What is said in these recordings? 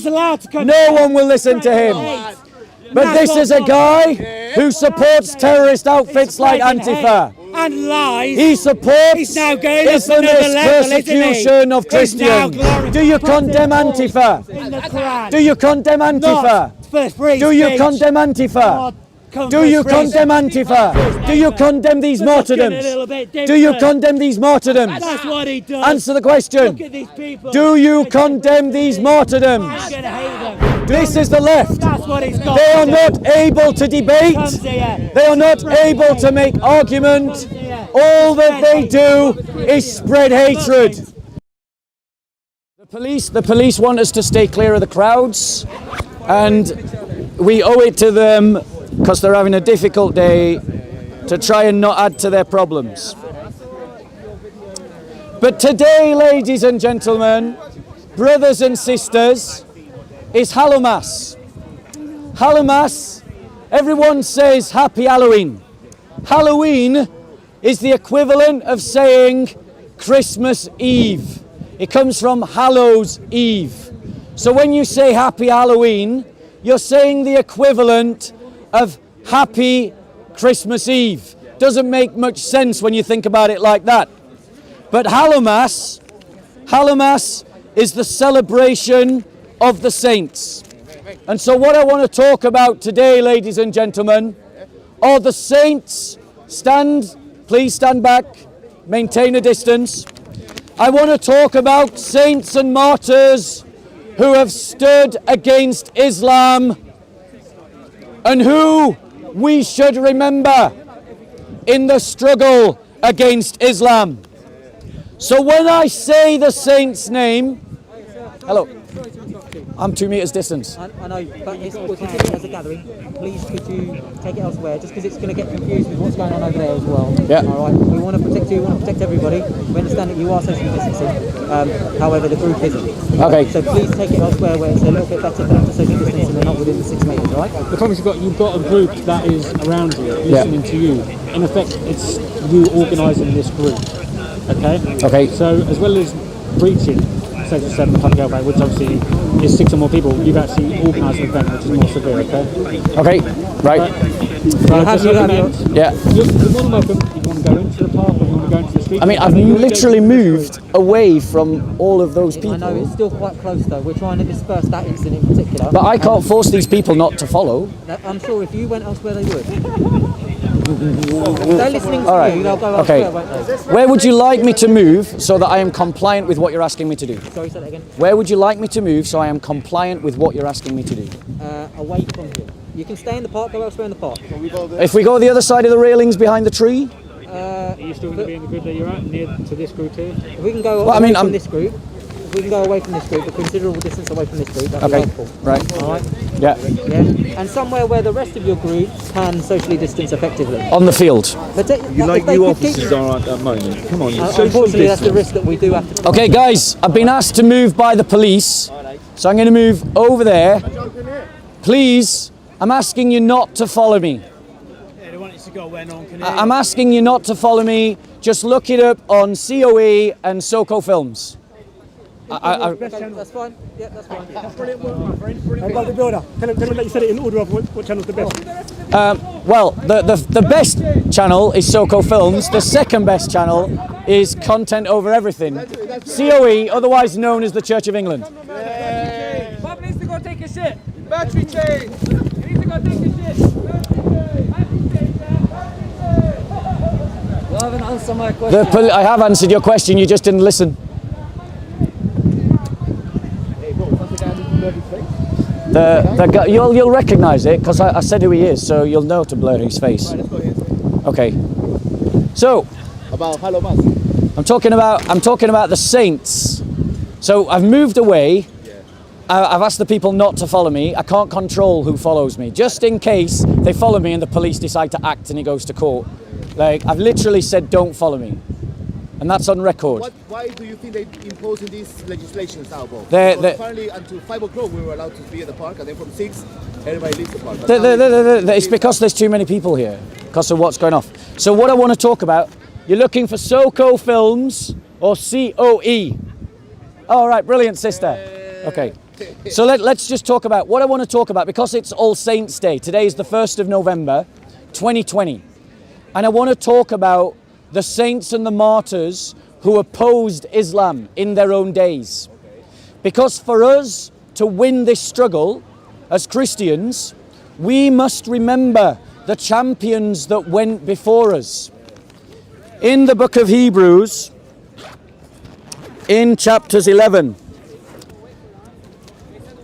allowed to condemn. No one will listen to him. But this is a guy who supports terrorist outfits like Antifa. And lies. He supports He's now going Islamist persecution of Christians. Do you condemn Antifa? Do you condemn Antifa? Do you condemn Antifa? Do you condemn Antifa? Do you condemn these martyrdoms? Do you condemn these martyrdoms? That's what he does. Answer the question. Look at these people. Do you condemn these martyrdoms? I'm going to hate them. This is the left. That's what he's got. They are not able to debate. They are not able to make argument. All that they do is spread hatred. The police want us to stay clear of the crowds, and we owe it to them, because they're having a difficult day, to try and not add to their problems. But today, ladies and gentlemen, brothers and sisters, is Hallowmas. Hallowmas, everyone says Happy Halloween. Halloween is the equivalent of saying Christmas Eve. It comes from Hallows Eve. So when you say Happy Halloween, you're saying the equivalent of Happy Christmas Eve. Doesn't make much sense when you think about it like that. But Hallowmas is the celebration of the saints. And so what I want to talk about today, ladies and gentlemen, are the saints. Please stand back, maintain a distance. I want to talk about saints and martyrs who have stood against Islam and who we should remember in the struggle against Islam. So when I say the saint's name, hello, I'm 2 meters distance. I know, but we're considering it as a gathering. Please, could you take it elsewhere? Just because it's going to get confused with what's going on over there as well. Yeah. All right. We want to protect you. We want to protect everybody. We understand that you are socially distancing. However, the group isn't. Okay. So please take it elsewhere where it's a little bit better for them to social distance and they're not within the 6 meters. All right. The problem is you've got a group that is around you, listening to you. In effect, it's you organising this group. Okay. Okay. So as well as reaching Section 7 public health, which obviously is 6 or more people, you've actually organised an event which is more severe, okay? Okay, right. Yeah. You're more than welcome. If you want to go into the park or you want to go into the street. I mean, I've literally moved away from all of those people. I know, it's still quite close though. We're trying to disperse that incident in particular. But I can't force these people not to follow. I'm sure if you went elsewhere, they would. They're listening to you, they'll go elsewhere, won't they? Where would you like me to move so that I am compliant with what you're asking me to do? Sorry, say that again. Where would you like me to move so I am compliant with what you're asking me to do? Away from here. You can stay in the park, go elsewhere in the park. If we go the other side of the railings behind the tree? Are you still going to be in the group that you're at, near to this group here? If we can go away from this group, if we can go away from this group, a considerable distance away from this group, that'd be helpful. Right. All right? Yeah. Yeah. And somewhere where the rest of your group can socially distance effectively. On the field. But you officers are at that moment. Come on, unfortunately, that's the risk that we do have to. Okay, guys, I've been asked to move by the police, so I'm going to move over there. Please, I'm asking you not to follow me. I'm asking you not to follow me. Just look it up on COE and SoCo Films. That's fine. Yeah, that's fine. That's brilliant work, my friend. Brilliant work. The builder. Tell him that you said it in order of what channel's the best. Well, the best channel is SoCo Films. The second best channel is Content Over Everything. COE, otherwise known as the Church of England. Bob needs to go take a shit. Battery change. He needs to go take a shit. You haven't answered my question. I have answered your question, you just didn't listen. The guy, you'll recognise it because I said who he is, so you'll know to blur his face. Okay. So About Hallowmas. I'm talking about the saints. So I've moved away. I've asked the people not to follow me. I can't control who follows me, just in case they follow me and the police decide to act and he goes to court. Like, I've literally said, don't follow me. And that's on record. Why do you think they're imposing these legislations now, Bob? Apparently until 5 o'clock we were allowed to be at the park, and then from 6, everybody leaves the park. It's because there's too many people here, because of what's going off. So what I want to talk about, you're looking for SoCo Films or COE. All right, brilliant, sister. Okay. So let's just talk about what I want to talk about, because it's All Saints Day. Today is the 1st of November, 2020. And I want to talk about the saints and the martyrs who opposed Islam in their own days. Because for us to win this struggle as Christians, we must remember the champions that went before us. In the book of Hebrews, in chapters 11,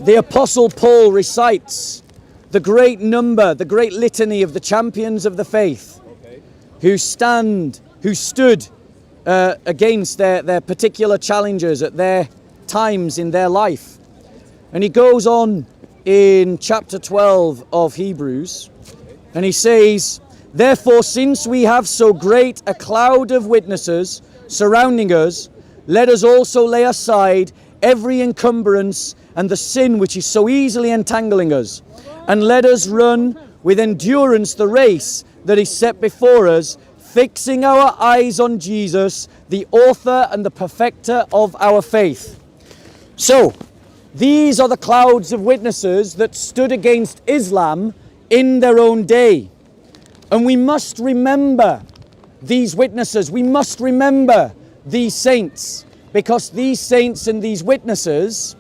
the Apostle Paul recites the great number, the great litany of the champions of the faith who stood against their particular challenges at their times in their life. And he goes on in chapter 12 of Hebrews, and he says, "Therefore, since we have so great a cloud of witnesses surrounding us, let us also lay aside every encumbrance and the sin which is so easily entangling us, and let us run with endurance the race that is set before us, fixing our eyes on Jesus, the author and the perfecter of our faith." So, these are the clouds of witnesses that stood against Islam in their own day. And we must remember these witnesses. We must remember these saints, because these saints and these witnesses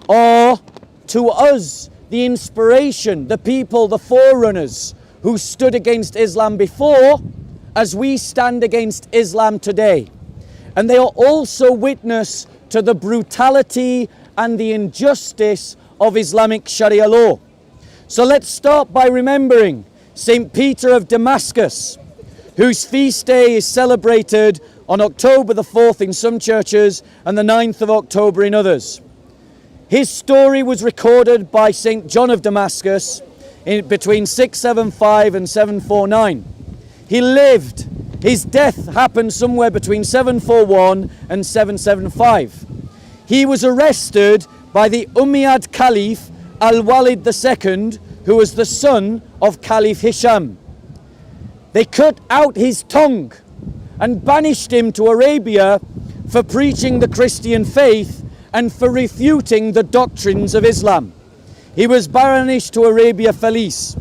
are to us the inspiration, the people, the forerunners who stood against Islam before, as we stand against Islam today. And they are also witness to the brutality and the injustice of Islamic Sharia law. So let's start by remembering St. Peter of Damascus, whose feast day is celebrated on October the 4th in some churches and the 9th of October in others. His story was recorded by St. John of Damascus between 675 and 749. He lived. His death happened somewhere between 741 and 775. He was arrested by the Umayyad Caliph Al-Walid II, who was the son of Caliph Hisham. They cut out his tongue and banished him to Arabia for preaching the Christian faith and for refuting the doctrines of Islam. He was banished to Arabia Felice.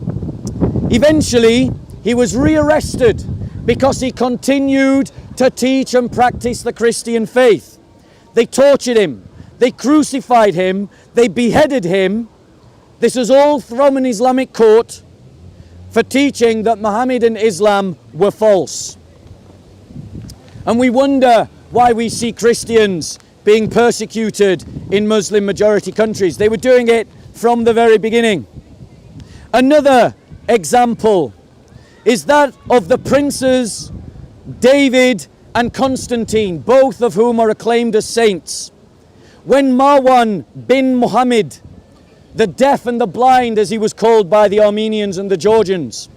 Eventually, he was rearrested because he continued to teach and practice the Christian faith. They tortured him, they crucified him, they beheaded him. This was all from an Islamic court for teaching that Muhammad and Islam were false. And we wonder why we see Christians being persecuted in Muslim majority countries. They were doing it from the very beginning. Another example is that of the princes David and Constantine, both of whom are acclaimed as saints. When Marwan bin Muhammad, the deaf and the blind as he was called by the Armenians and the Georgians,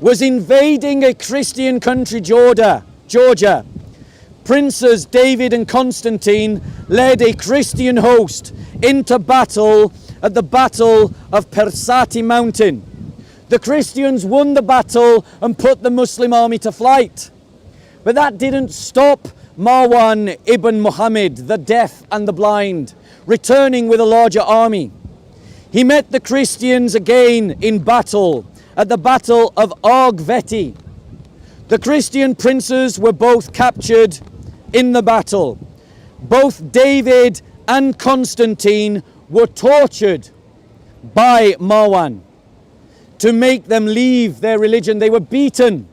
was invading a Christian country, Georgia, princes David and Constantine led a Christian host into battle at the Battle of Persati Mountain. The Christians won the battle and put the Muslim army to flight. But that didn't stop Marwan ibn Muhammad, the deaf and the blind, returning with a larger army. He met the Christians again in battle at the Battle of Argveti. The Christian princes were both captured in the battle. Both David and Constantine were tortured by Marwan to make them leave their religion. They were beaten.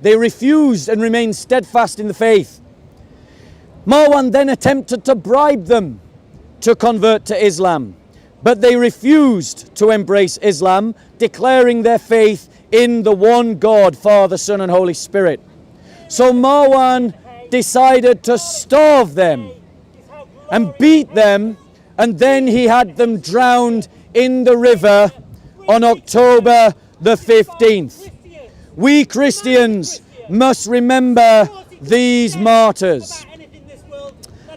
They refused and remained steadfast in the faith. Marwan then attempted to bribe them to convert to Islam, but they refused to embrace Islam, declaring their faith in the one God, Father, Son, and Holy Spirit. So Marwan decided to starve them and beat them, and then he had them drowned in the river on October the 15th. We Christians must remember these martyrs.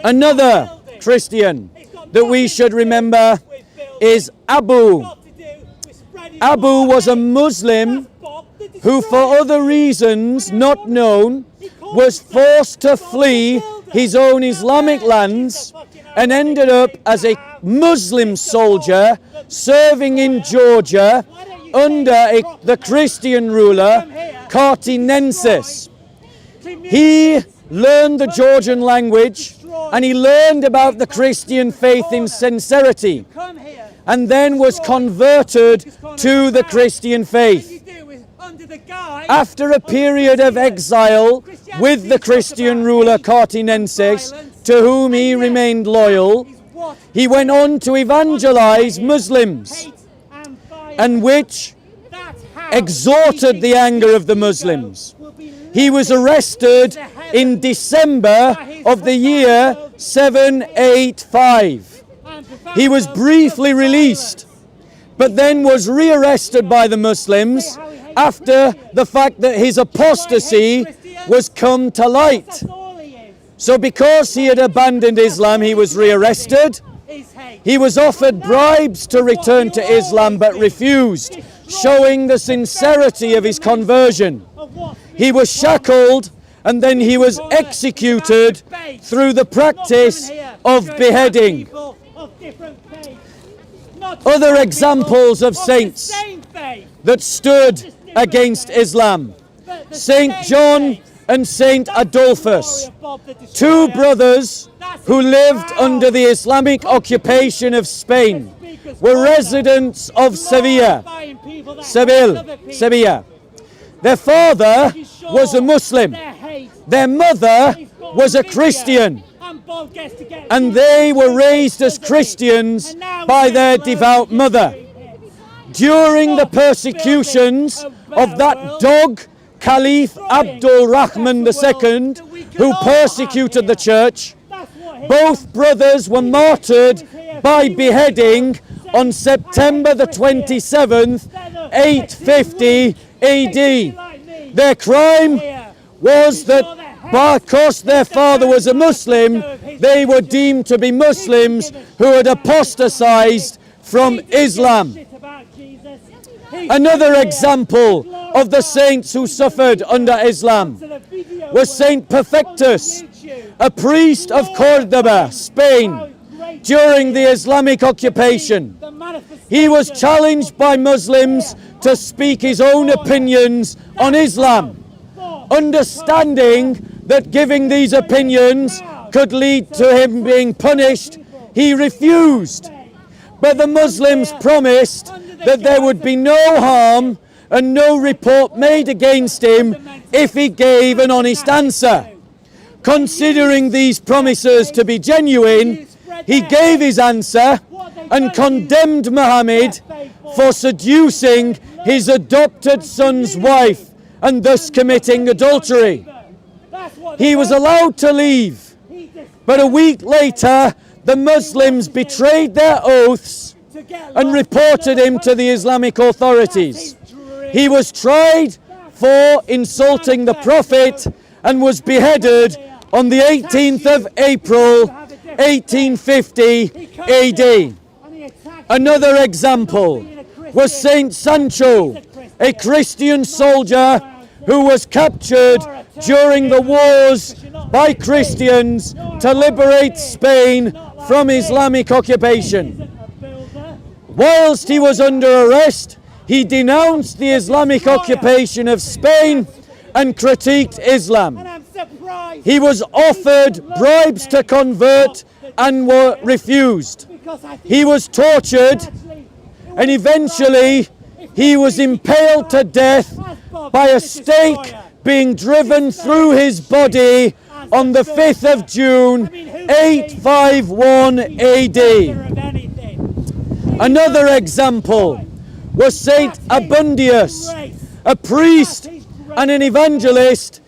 Another Christian that we should remember is Abu. Abu was a Muslim who, for other reasons not known, was forced to flee his own Islamic lands and ended up as a Muslim soldier serving in Georgia under the Christian ruler Cartinensis. He learned the Georgian language and he learned about the Christian faith in sincerity and then was converted to the Christian faith. After a period of exile with the Christian ruler Cartinensis, to whom he remained loyal, he went on to evangelize Muslims, and which exhorted the anger of the Muslims. He was arrested in December of the year 785. He was briefly released, but then was rearrested by the Muslims after the fact that his apostasy was come to light. So because he had abandoned Islam, he was rearrested. He was offered bribes to return to Islam but refused, showing the sincerity of his conversion. He was shackled and then he was executed through the practice of beheading. Other examples of saints that stood against Islam: Saint John and Saint Adolphus, two brothers who lived under the Islamic occupation of Spain, were residents of Seville. Their father was a Muslim, their mother was a Christian, and they were raised as Christians by their devout mother. During the persecutions of that dog, Caliph Abdul Rahman II, who persecuted the church, both brothers were martyred by beheading on September the 27th, 850 AD. Their crime was that because their father was a Muslim, they were deemed to be Muslims who had apostatized from Islam. Another example of the saints who suffered under Islam was Saint Perfectus, a priest of Cordoba, Spain, during the Islamic occupation. He was challenged by Muslims to speak his own opinions on Islam, understanding that giving these opinions could lead to him being punished. He refused, but the Muslims promised that there would be no harm and no report made against him if he gave an honest answer. Considering these promises to be genuine, he gave his answer and condemned Muhammad for seducing his adopted son's wife and thus committing adultery. He was allowed to leave, but a week later the Muslims betrayed their oaths and reported him to the Islamic authorities. He was tried for insulting the Prophet and was beheaded on the 18th of April 1850 AD. Another example was Saint Sancho, a Christian soldier who was captured during the wars by Christians to liberate Spain from Islamic occupation. Whilst he was under arrest, he denounced the Islamic occupation of Spain and critiqued Islam. He was offered bribes to convert and were refused. He was tortured and eventually he was impaled to death by a stake being driven through his body on the 5th of June 851 AD. Another example was Saint Abundius, a priest and an evangelist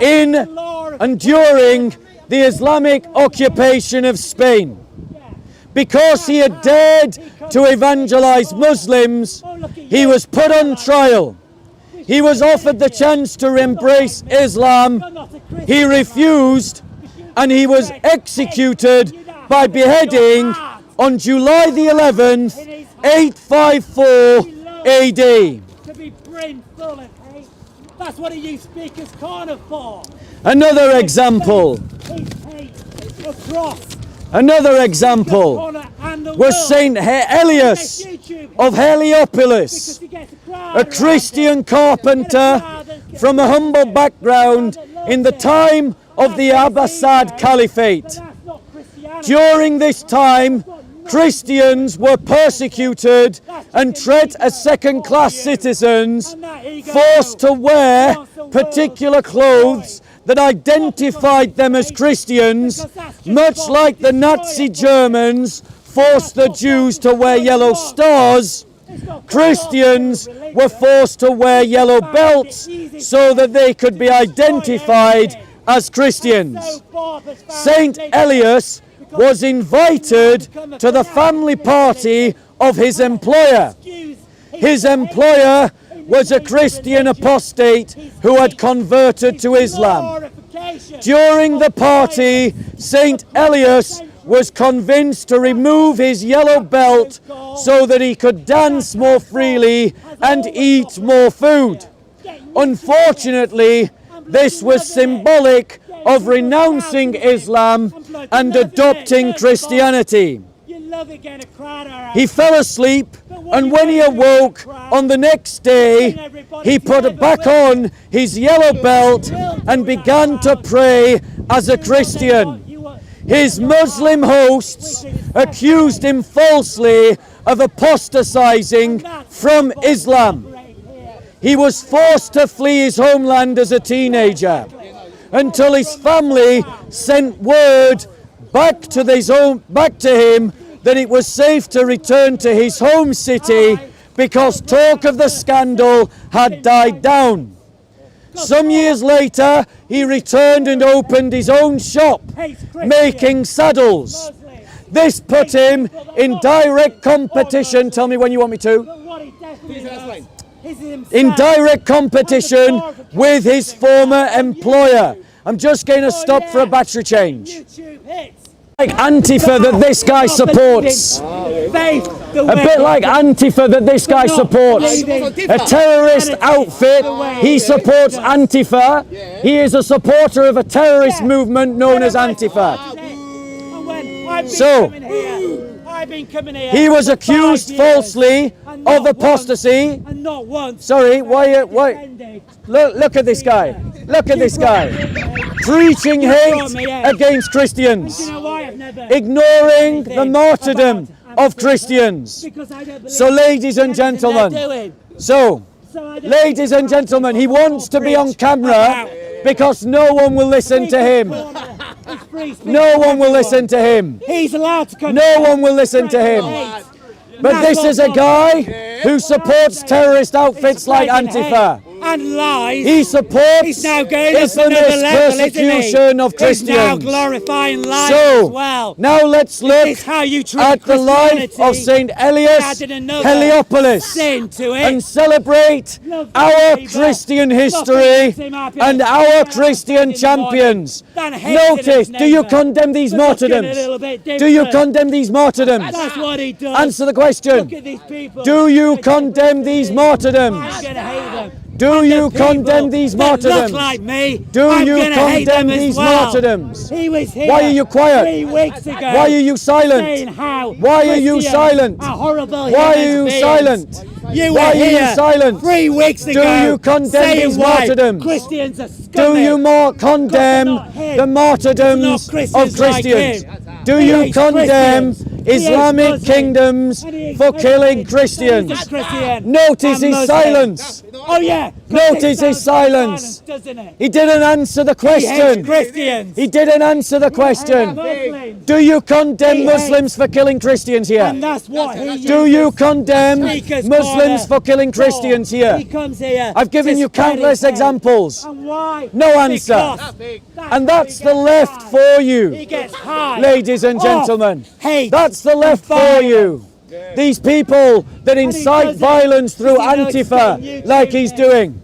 in and during the Islamic occupation of Spain. Because he had dared to evangelize Muslims, he was put on trial. He was offered the chance to embrace Islam. He refused, and he was executed by beheading on July the 11th, 854 AD. That's what you speakers can't afford. Another example. A cross Another example was Saint Elias of Heliopolis, a Christian carpenter from a humble background in the time of the Abbasid Caliphate. During this time, Christians were persecuted and treated as second-class citizens, forced to wear particular clothes that identified them as Christians, much like the Nazi Germans forced the Jews to wear yellow stars. Christians were forced to wear yellow belts so that they could be identified as Christians. Saint Elias was invited to the family party of his employer. His employer was a Christian apostate who had converted to Islam. During the party, Saint Elias was convinced to remove his yellow belt so that he could dance more freely and eat more food. Unfortunately, this was symbolic of renouncing Islam and adopting Christianity. He fell asleep, and when he awoke on the next day, he put back on his yellow belt and began to pray as a Christian. His Muslim hosts accused him falsely of apostatizing from Islam. He was forced to flee his homeland as a teenager until his family sent word back to him that it was safe to return to his home city because talk of the scandal had died down. Some years later, he returned and opened his own shop, making saddles. This put him in direct competition. Tell me when you want me to. In direct competition with his former employer. I'm just going to stop for a battery change. Like Antifa that this guy supports. A bit like Antifa that this guy supports. A terrorist outfit. He supports Antifa. He is a supporter of a terrorist movement known as Antifa. So, he was accused falsely of apostasy. Sorry, why? Look at this guy. Look at this guy. Preaching hate against Christians. Ignoring the martyrdom of Christians. So, ladies and gentlemen, he wants to be on camera because no one will listen to him. No one will listen to him. He's allowed to come. No one will listen to him. But this is a guy who supports terrorist outfits like Antifa. And lies. He supports He's now going Islamist persecution of Christians. He's now glorifying lies So, as well. now let's look at the life of Saint Elias Heliopolis and celebrate our Christian history and our Christian champions. Notice, do you condemn these martyrdoms? Do you condemn these martyrdoms? That's what he does. Answer the question. Look at these people. Do you condemn these martyrdoms? I'm gonna hate them. Do you condemn these martyrdoms? Look like me. Do you condemn these martyrdoms? He was here. Why are you quiet? 3 weeks ago. Why are you silent? Saying how Why are you Christians silent? are horrible Why are human you beings. silent? You Why were are you here silent? 3 weeks ago. Do you condemn saying these why martyrdoms? Christians are Do scummy. you condemn not him. the martyrdoms Not Christians of Christians? like him. Do He you hates condemn Christians. He hates Islamic Muslims. kingdoms And he hates for killing Muslims. Christians? He's a Christian Notice and his Muslim. silence. Oh yeah. Notice his silence. Doesn't it? He didn't answer the He hates question. Christians. He didn't answer the question. Muslims. Do you condemn He Muslims for killing Christians here? And that's what he uses. Do you condemn Speaker's Muslims corner for killing Christians He here? comes here. I've given to you spread countless his hate. examples. And why? No answer. Because And that's where the he left gets for high. He you, gets high. ladies and off gentlemen. hate That's the left for violence. you. These people that incite does it violence through because he knows it's Antifa, getting like YouTube he's hit. doing.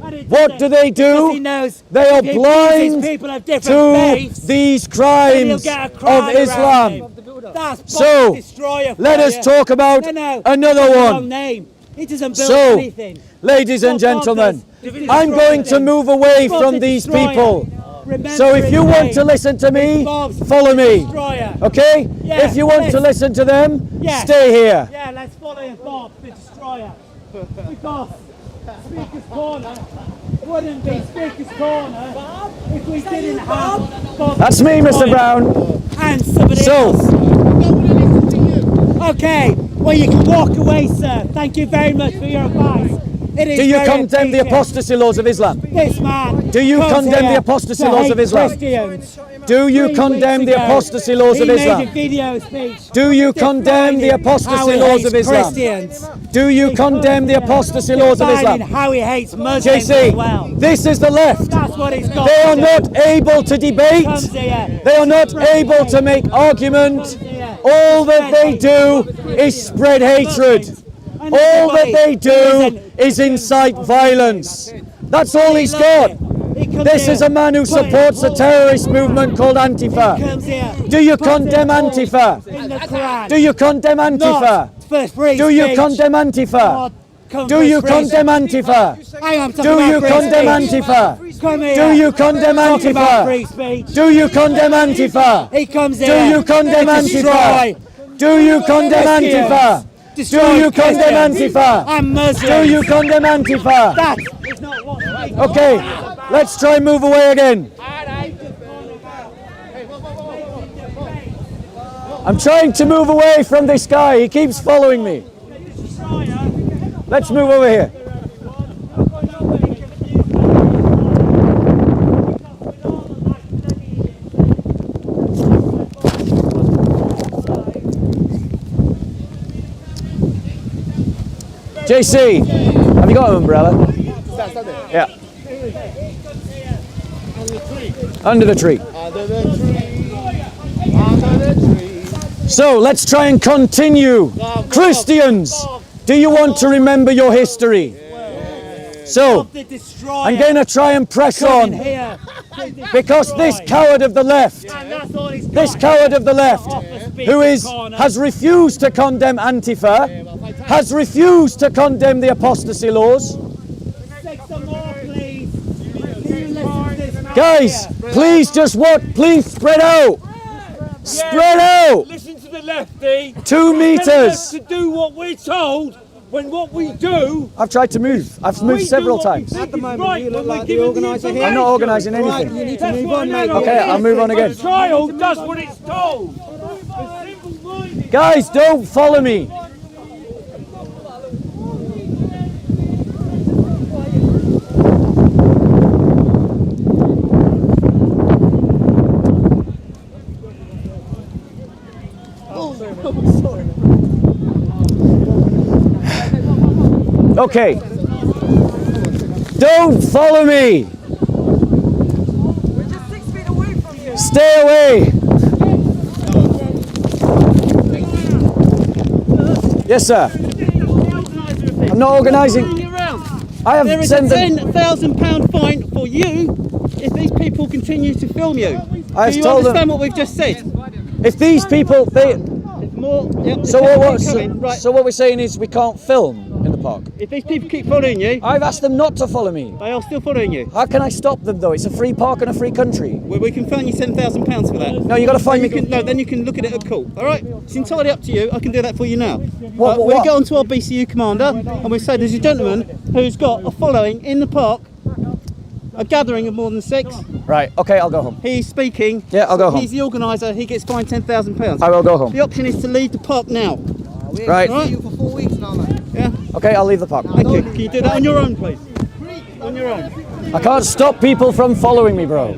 And he does What it do they because he do? knows They are if he blind pleases people of different to faiths, these then he'll crimes get a crowd of around Islam. him. That's So, Bob Destroyer for let us you. talk about No, another that's the one. wrong name. He doesn't build So, anything. ladies and What Bob gentlemen, does is I'm destroy going to things. move away Bob's from a these destroyer. people. Remember So if his you want name. to listen to me, Bob's follow me. Destroyer. Okay? Yeah, If you want to let's- listen to them, Yeah. stay here. Yeah, let's follow Bob, the Destroyer. Because Speaker's Corner wouldn't be Speaker's Corner if we didn't have Bob. That's me, Mr. Brown. And somebody So- else. Okay, well you can walk away, sir. Thank you very much for your advice. It is Do you very condemn the appreciated. apostasy laws of Islam? This man. Do you comes condemn here the apostasy to laws hate of Islam? Christians. Do you 3 condemn weeks the ago, apostasy laws of he Islam? made a video speech. Do you condemn the defining how apostasy he laws hates of Islam? Christians. Do you condemn the apostasy laws of Defining Islam? how he hates Muslims JC, as well. this is the left. That's what he's got. They to are do. not able to debate. Comes here. They are not able to make argument. All that they do is spread hatred. And All that everybody they do isn't- is incite violence. That's all he's got. He comes This here, is a man who put- supports a terrorist movement called Antifa. comes here, Do you puts condemn it all Antifa? in the Quran. Do you condemn Antifa? Not for free Do you speech. condemn Antifa? Not come Do for you free condemn speech. Antifa? Hang on, I'm talking Do about you free condemn speech. Antifa? Come here. Do you condemn Talking about free Antifa? speech. Do you condemn Antifa? He comes Do here. you condemn to Antifa? destroy Do you condemn Christians. Antifa? Destroy Do you condemn Christians Antifa? and Muslims. Do you condemn Antifa? That is not what speech Okay, is about. let's try and move away again. I'm trying to move away from this guy. He keeps following me. Let's move over here. JC, have you got an umbrella? Yeah. Under the tree. So let's try and continue. Christians, do you want to remember your history? So The destroyer I'm going to try and press coming on here. because this coward of the left, And that's all he's this got. coward of the left, who has refused to condemn Antifa, has refused to condemn the apostasy laws. Take some more, please. Can you listen to this man Guys, here? please just what? Please spread out. Spread out. Listen to the lefty. 2 Telling us meters. to do what we're told when what we do. I've tried to move. I've moved several times. At the moment, you look like the organiser here. I'm not organising anything. You need to move on, mate. Okay, I'll move on again. A child does what it's told. A simple-minded. Guys, don't follow me. Okay. Don't follow me. We're just 6 feet away from you. Stay away. Yes, sir. I'm not organising. I have There is a sent them. £10,000 fine for you if these people continue to film you. I've Do you told them- understand what we've just said? If these people, they. If more, yep, So if what? they What? keep So, coming, right. so what we're saying is we can't film in the park. If these people keep following you, I've asked them not to follow me. they are still following you. How can I stop them though? It's a free park and a free country. Well, we can fine you £10,000 for that. No, you got to find You me. can, no, then you can look at it at court. All right, it's entirely up to you. I can do that for you now. What- We'll what? go on to our BCU commander and we say there's a gentleman who's got a following in the park, a gathering of more than 6. Right. Okay, I'll go home. He's speaking. Yeah, I'll go home. He's the organiser. He gets fined £10,000. I will go home. The option is to leave the park now. Right. Right? For 4 weeks now, mate. Yeah. Okay, I'll leave the park. Thank you. Can you do that on your own, please? On your own. I can't stop people from following me, bro.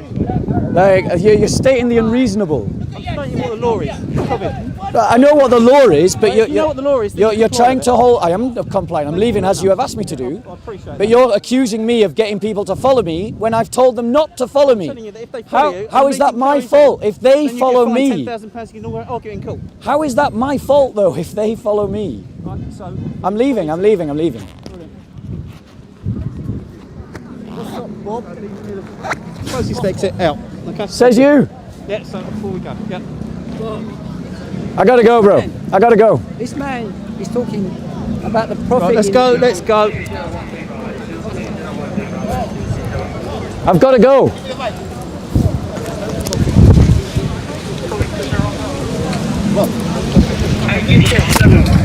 Like you're stating the unreasonable. I'm stating what the law is. Stop it. I know what the law is, but If you know what the law is, then you're you comply trying with to hold. I am complying. I'm leaving as you have asked me to do. I appreciate But you're accusing me of getting people to follow me when I've told them not to follow me. telling you that if they follow you, How and is they that can my carry fault? If they then you follow get fined me, £10,000. You can argue it in court. how is that my fault though? If they follow me, Right. So. I'm leaving. I'm leaving. I'm leaving. Closest exit out. Okay. Says you. Yeah. So before we go. Yeah. I gotta go, bro. I gotta go. This man is talking about the prophet. Right. Let's go. Let's go. I've gotta go. Well, I get you.